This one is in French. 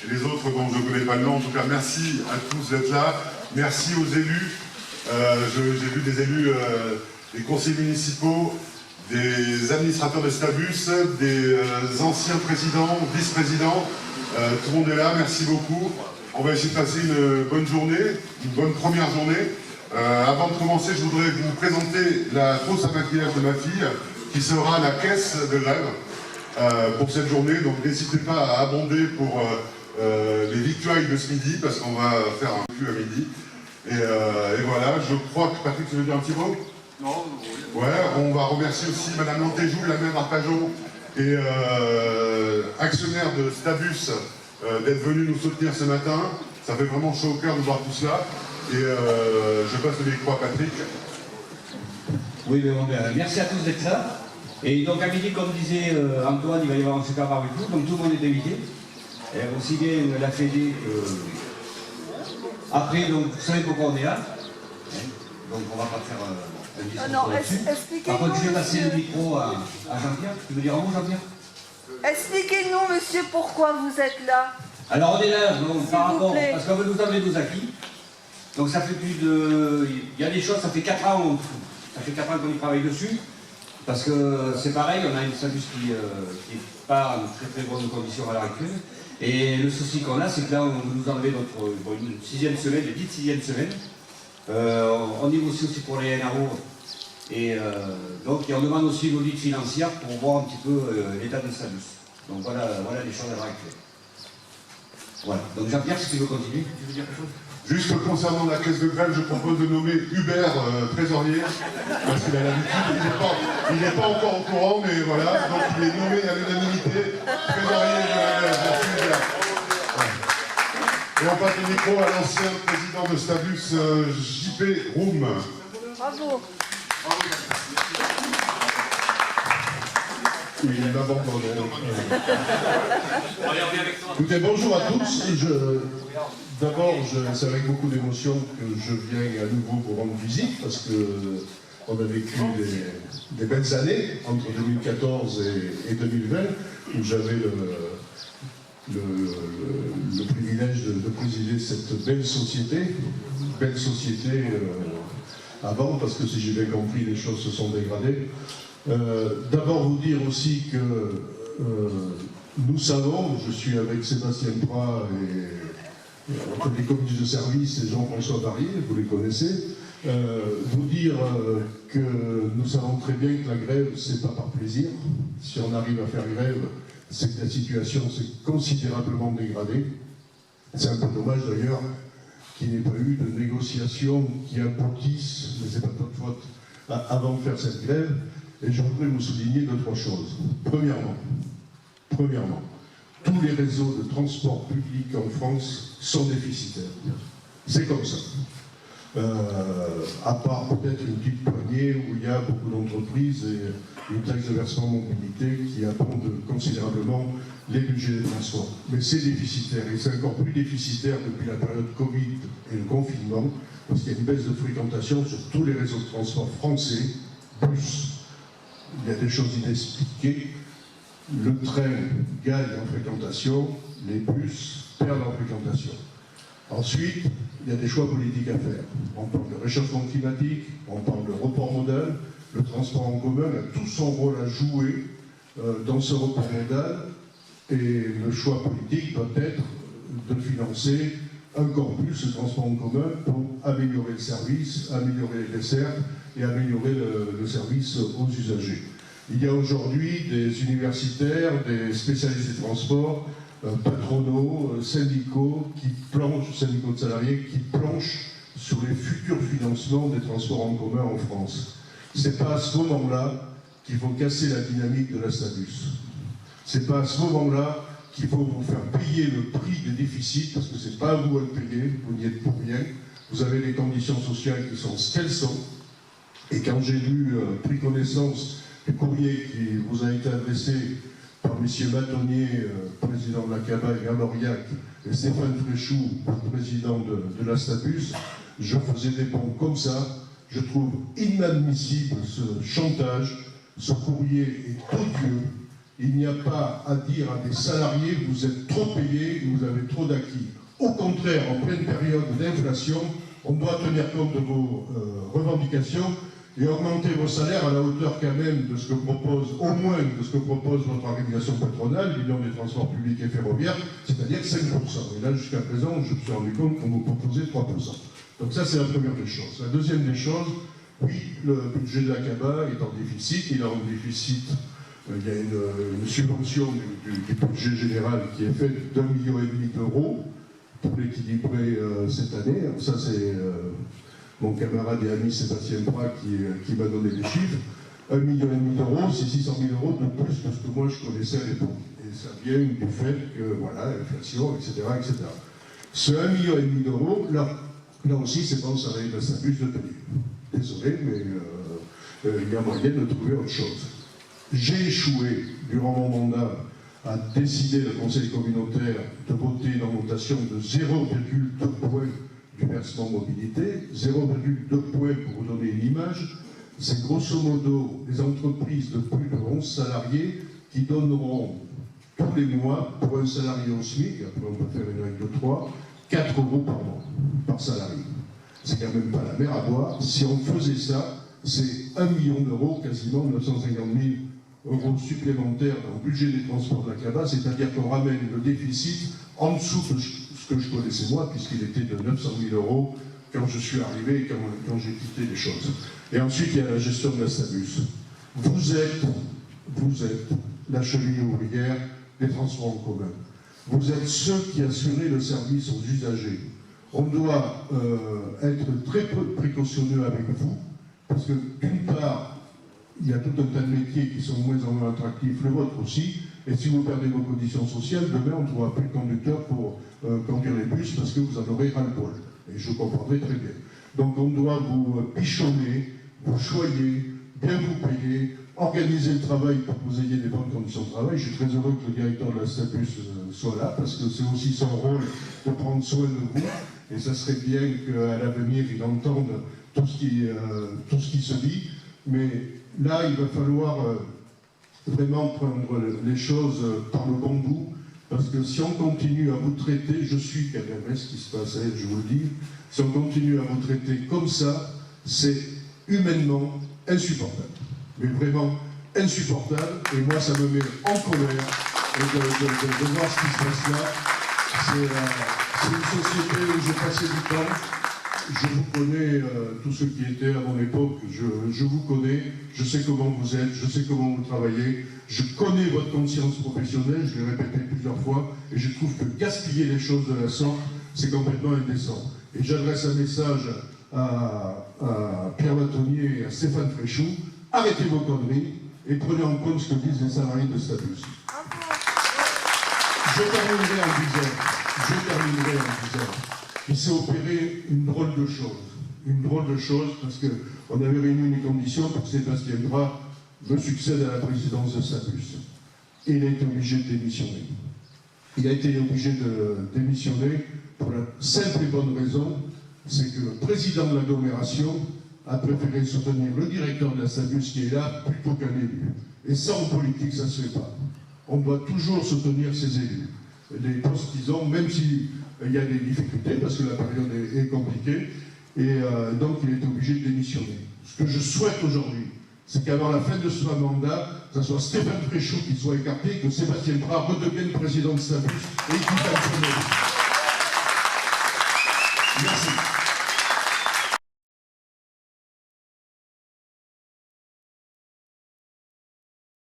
et les autres dont je ne connais pas le nom. En tout cas, merci à tous d'être là. Merci aux élus. J'ai vu des élus, des conseillers municipaux, des administrateurs de Stabus, des anciens présidents, vice-présidents. Tout le monde est là, merci beaucoup. On va essayer de passer une bonne journée, une bonne première journée. Avant de commencer, je voudrais vous présenter la trousse à maquillage de ma fille, qui sera la caisse de grève pour cette journée. Donc n'hésitez pas à abonder pour les victuailles de ce midi, parce qu'on va faire un flux à midi. Et voilà, je crois que Patrick, tu veux dire un petit mot? Non. Ouais, on va remercier aussi Madame Lantéjou, la maire Arpajon, et actionnaire de Stabus, d'être venu nous soutenir ce matin. Ça fait vraiment chaud au cœur de voir tout cela. Et je passe le micro à Patrick. Oui, mais bon, merci à tous d'être là. Et donc à midi, comme disait Antoine, il va y avoir un super barbecue, donc tout le monde est invité. Et aussi bien la Fédé que... Après, donc vous savez pourquoi on est là. Donc on va pas faire un discours là-dessus. Par contre, je vais passer le micro à Jean-Pierre. Tu veux dire un mot, Jean-Pierre? Expliquez-nous, monsieur, pourquoi vous êtes là. Alors on est là, donc, par rapport, parce qu'on veut nous enlever nos acquis. Donc ça fait plus de... Il y a des choses, ça fait 4 ans, ça fait 4 ans qu'on y travaille dessus. Parce que c'est pareil, on a une Stabus qui n'est pas en très très bonnes conditions à l'heure actuelle. Et le souci qu'on a, c'est que là, on veut nous enlever une 6e semaine, une dite 6e semaine. On négocie aussi pour les NRO. Et donc, on demande aussi une audit financière pour voir un petit peu l'état de Stabus. Donc voilà les choses à l'heure actuelle. Voilà. Donc Jean-Pierre, si tu veux continuer, tu veux dire quelque chose? Juste concernant la caisse de grève, je propose de nommer Hubert trésorier, parce qu'il a l'habitude, il n'est pas encore au courant, mais voilà, donc il est nommé à l'unanimité trésorier de la grève. Merci Hubert. Et on passe le micro à l'ancien président de Stabus, JP Roum. Bravo. Oui, écoutez, bonjour à tous. D'abord, c'est avec beaucoup d'émotion que je viens à nouveau vous rendre visite, parce qu'on a vécu des belles années entre 2014 et 2020, où j'avais le privilège de présider cette belle société avant, parce que si j'ai bien compris, les choses se sont dégradées. D'abord vous dire aussi que nous savons, je suis avec Sébastien Prat et les communistes de service et Jean-François Barrier, vous les connaissez, vous dire que nous savons très bien que la grève, c'est pas par plaisir. Si on arrive à faire grève, c'est que la situation s'est considérablement dégradée. C'est un peu dommage d'ailleurs qu'il n'y ait pas eu de négociations qui aboutissent, mais c'est pas de votre faute, avant de faire cette grève. Et je voudrais vous souligner 2-3 choses. Premièrement, tous les réseaux de transport public en France sont déficitaires. C'est comme ça. À part peut-être une petite poignée où il y a beaucoup d'entreprises et une taxe de versement mobilité qui abondent considérablement les budgets de transport. Mais c'est déficitaire, et c'est encore plus déficitaire depuis la période Covid et le confinement, parce qu'il y a une baisse de fréquentation sur tous les réseaux de transport français, bus. Il y a des choses inexpliquées. Le train gagne en fréquentation, les bus perdent en fréquentation. Ensuite, il y a des choix politiques à faire. On parle de réchauffement climatique, on parle de report modal. Le transport en commun a tout son rôle à jouer dans ce report modal. Et le choix politique doit être de financer encore plus le transport en commun pour améliorer le service, améliorer les dessertes et améliorer le service aux usagers. Il y a aujourd'hui des universitaires, des spécialistes des transports, patronaux, syndicaux syndicaux de salariés qui planchent sur les futurs financements des transports en commun en France. C'est pas à ce moment-là qu'il faut casser la dynamique de la Stabus. C'est pas à ce moment-là qu'il faut vous faire payer le prix des déficits, parce que c'est pas à vous à le payer, vous n'y êtes pour rien. Vous avez des conditions sociales qui sont ce qu'elles sont. Et quand j'ai pris connaissance du courrier qui vous a été adressé par M. Matonnier, président de la CABA, et Lauriac, et Stéphane Fréchou, président de la Stabus, je faisais des ponts comme ça. Je trouve inadmissible ce chantage, ce courrier est odieux. Il n'y a pas à dire à des salariés vous êtes trop payés, vous avez trop d'acquis. Au contraire, en pleine période d'inflation, on doit tenir compte de vos revendications et augmenter vos salaires à la hauteur quand même de ce que propose, au moins de ce que propose votre organisation patronale, l'Union des transports publics et ferroviaires, c'est-à-dire 5%. Et là, jusqu'à présent, je me suis rendu compte qu'on vous proposait 3%. Donc ça, c'est la première des choses. La deuxième des choses, oui, le budget de la CABA est en déficit. Il est en déficit, il y a une subvention du budget général qui est faite d'1,5 million d'euros pour l'équilibrer cette année. Alors ça, c'est mon camarade et ami Sébastien Prat qui m'a donné les chiffres. 1,5 million d'euros, c'est 600 000 euros de plus que ce que moi je connaissais à l'époque. Et ça vient du fait que, voilà, l'inflation, etc., etc. Ce 1,5 million d'euros, là aussi, c'est pas au salarié de SABUS de tenir. Désolé, mais il y a moyen de trouver autre chose. J'ai échoué, durant mon mandat, à décider, le Conseil communautaire, de voter une augmentation de 0,2 points du versement mobilité. 0,2 points, pour vous donner une image, c'est grosso modo des entreprises de plus de 11 salariés qui donneront tous les mois, pour un salarié au SMIC, après on peut faire une règle de 3, 4 euros par mois, par salarié. C'est quand même pas la mer à boire. Si on faisait ça, c'est 1 million d'euros, quasiment 950 000 euros supplémentaires dans le budget des transports de la CABA, c'est-à-dire qu'on ramène le déficit en dessous de ce que je connaissais moi, puisqu'il était de 900 000 euros quand je suis arrivé et quand j'ai quitté les choses. Et ensuite, il y a la gestion de la SABUS. Vous êtes la cheville ouvrière des transports en commun. Vous êtes ceux qui assurez le service aux usagers. On doit être très précautionneux avec vous, parce que d'une part, il y a tout un tas de métiers qui sont moins en moins attractifs, le vôtre aussi, et si vous perdez vos conditions sociales, demain on ne trouvera plus de conducteurs pour conduire les bus, parce que vous en aurez ras-le-bol. Et je comprendrai très bien. Donc on doit vous pichonner, vous choyer, bien vous payer, organiser le travail pour que vous ayez des bonnes conditions de travail. Je suis très heureux que le directeur de la SABUS soit là, parce que c'est aussi son rôle de prendre soin de vous. Et ça serait bien qu'à l'avenir, il entende tout ce qui se dit. Mais là, il va falloir vraiment prendre les choses par le bon bout. Parce que si on continue à vous traiter, je suis KMS, ce qui se passe à elle, je vous le dis, si on continue à vous traiter comme ça, c'est humainement insupportable. Mais vraiment insupportable. Et moi, ça me met en colère de voir ce qui se passe là. C'est une société où j'ai passé du temps. Je vous connais, tous ceux qui étaient à mon époque, je vous connais, je sais comment vous êtes, je sais comment vous travaillez, je connais votre conscience professionnelle, je l'ai répété plusieurs fois, et je trouve que gaspiller les choses de la sorte, c'est complètement indécent. Et j'adresse un message à Pierre Latonnier et à Stéphane Fréchou, arrêtez vos conneries et prenez en compte ce que disent les salariés de SABUS. Je terminerai en disant, il s'est opéré une drôle de chose, parce qu'on avait réuni une condition pour que Sébastien Prat me succède à la présidence de SABUS. Et il a été obligé de démissionner. Il a été obligé de démissionner pour la simple et bonne raison, c'est que le président de l'agglomération a préféré soutenir le directeur de la SABUS qui est là plutôt qu'un élu. Et ça, en politique, ça ne se fait pas. On doit toujours soutenir ses élus. Les postes qu'ils ont, même s'il y a des difficultés, parce que la période est compliquée, et donc il est obligé de démissionner. Ce que je souhaite aujourd'hui, c'est qu'avant la fin de ce mandat, ce soit Stéphane Fréchou qui soit écarté, que Sébastien Prat redevienne président de SABUS et qu'il fasse son avis. Merci.